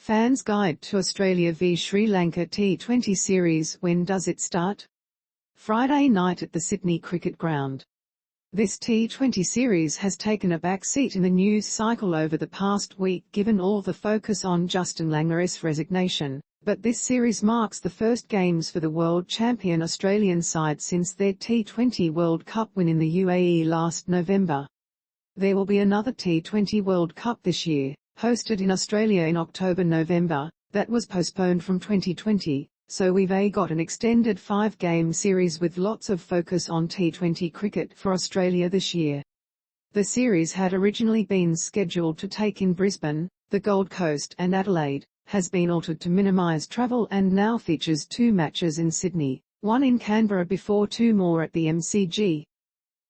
Fans Guide to Australia v Sri Lanka T20 Series. When does it start? Friday night at the Sydney Cricket Ground. This T20 series has taken a back seat in the news cycle over the past week given all the focus on Justin Langer resignation, but this series marks the first games for the world champion Australian side since their T20 World Cup win in the UAE last November. There will be another T20 World Cup this year, hosted in Australia in October-November, that was postponed from 2020, so we've got an extended 5-game series with lots of focus on T20 cricket for Australia this year. The series had originally been scheduled to take in Brisbane, the Gold Coast and Adelaide, has been altered to minimise travel and now features 2 matches in Sydney, 1 in Canberra before 2 more at the MCG.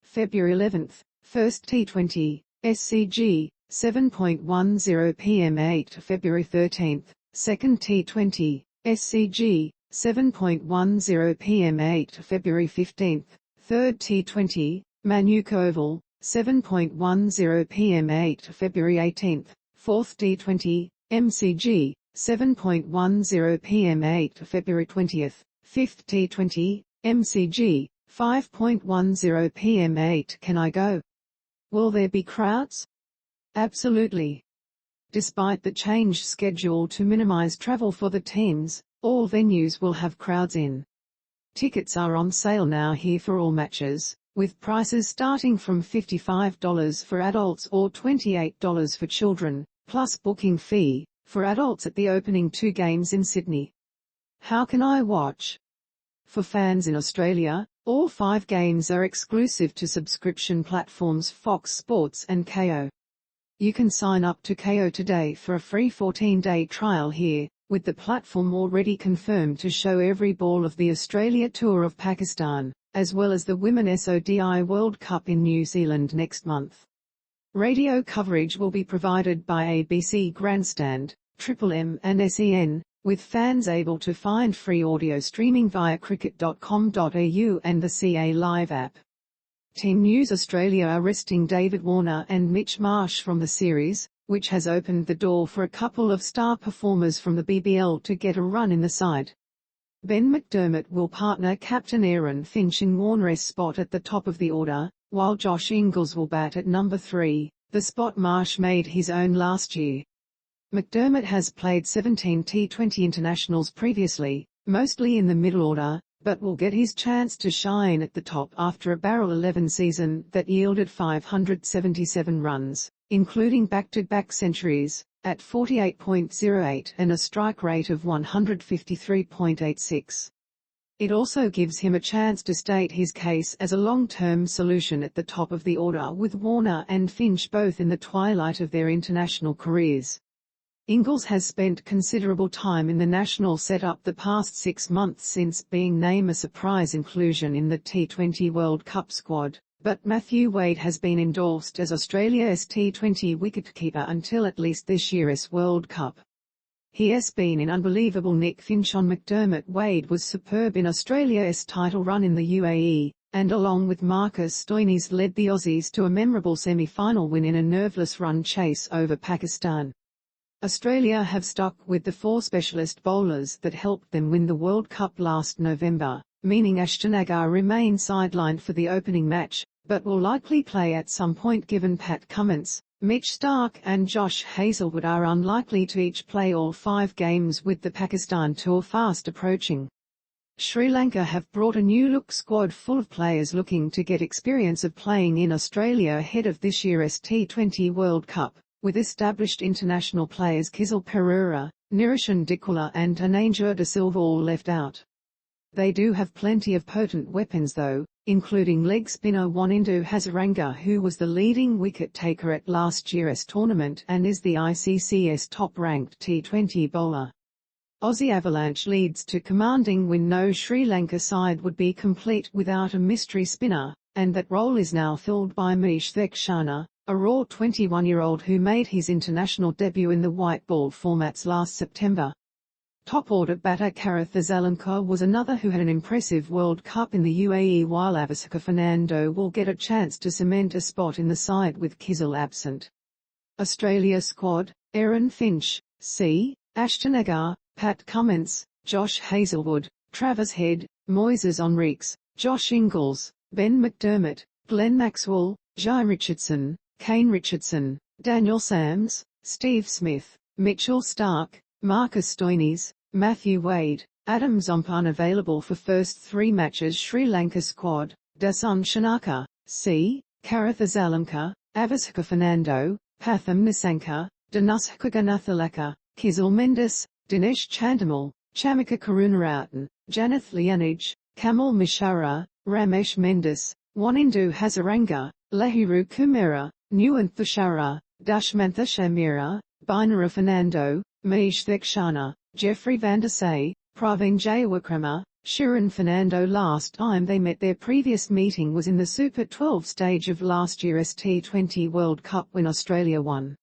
February 11th, first T20, SCG, 7:10 p.m. 8 February 13th, second T20, SCG, 7:10 p.m. 8 February 15th, third T20, Manuka Oval, 7:10 p.m. 8 February 18th, fourth T20, MCG, 7:10 p.m. 8 February 20th, fifth T20, MCG, 5:10 p.m. 8 Can I go? Will there be crowds? Absolutely. Despite the changed schedule to minimise travel for the teams, all venues will have crowds in. Tickets are on sale now here for all matches, with prices starting from $55 for adults or $28 for children, plus booking fee, for adults at the opening 2 games in Sydney. How can I watch? For fans in Australia, all 5 games are exclusive to subscription platforms Fox Sports and Kayo. You can sign up to Kayo today for a free 14-day trial here, with the platform already confirmed to show every ball of the Australia Tour of Pakistan, as well as the Women's ODI World Cup in New Zealand next month. Radio coverage will be provided by ABC Grandstand, Triple M and SEN, with fans able to find free audio streaming via cricket.com.au and the CA Live app. Team News Australia are resting David Warner and Mitch Marsh from the series, which has opened the door for a couple of star performers from the BBL to get a run in the side. Ben McDermott will partner captain Aaron Finch in Warner's spot at the top of the order, while Josh Ingles will bat at number 3, the spot Marsh made his own last year. McDermott has played 17 T20 internationals previously, mostly in the middle order, but will get his chance to shine at the top after a barrel 11 season that yielded 577 runs, including back-to-back centuries, at 48.08 and a strike rate of 153.86. It also gives him a chance to state his case as a long-term solution at the top of the order with Warner and Finch both in the twilight of their international careers. Ingles has spent considerable time in the national setup the past 6 months since being named a surprise inclusion in the T20 World Cup squad, but Matthew Wade has been endorsed as Australia's T20 wicketkeeper until at least this year's World Cup. He has been in unbelievable nick. Finch on McDermott. Wade was superb in Australia's title run in the UAE, and along with Marcus Stoinis led the Aussies to a memorable semi-final win in a nerveless run chase over Pakistan. Australia have stuck with the 4 specialist bowlers that helped them win the World Cup last November, meaning Ashton Agar remains sidelined for the opening match, but will likely play at some point given Pat Cummins, Mitch Starc and Josh Hazlewood are unlikely to each play all 5 games with the Pakistan tour fast approaching. Sri Lanka have brought a new-look squad full of players looking to get experience of playing in Australia ahead of this year's T20 World Cup, with established international players Kizil Perera, Nirishan Dikula and Ananga de Silva all left out. They do have plenty of potent weapons though, including leg spinner Wanindu Hazaranga, who was the leading wicket-taker at last year's tournament and is the ICC's top-ranked T20 bowler. Aussie Avalanche leads to commanding win. No Sri Lanka side would be complete without a mystery spinner, and that role is now filled by Manish Theekshana, a raw 21-year-old who made his international debut in the white ball formats last September. Top-order batter Karath Azalanka was another who had an impressive World Cup in the UAE, while Avisaka Fernando will get a chance to cement a spot in the side with Kizil absent. Australia squad: Aaron Finch, C. Ashton Agar, Pat Cummins, Josh Hazlewood, Travis Head, Moises Henriques, Josh Ingles, Ben McDermott, Glenn Maxwell, Jai Richardson, Kane Richardson, Daniel Sams, Steve Smith, Mitchell Stark, Marcus Stoinis, Matthew Wade, Adam Zomp unavailable for first 3 matches. Sri Lanka squad: Dasun Shanaka, C. Karatha Zalamka, Avishka Fernando, Patham Nisanka, Danushka Ganathalaka, Kizil Mendes, Dinesh Chandamal, Chamika Karunarautan, Janath Lianage, Kamal Mishara, Ramesh Mendes, Wanindu Hazaranga, Lahiru Kumera, Nuwan Thushara, Dushmantha Shamira, Binara Fernando, Manish Thekshana, Jeffrey Vandersay, Praveen Jayawakrama, Shirin Fernando. Last time they met, their previous meeting was in the Super 12 stage of last year's T20 World Cup when Australia won.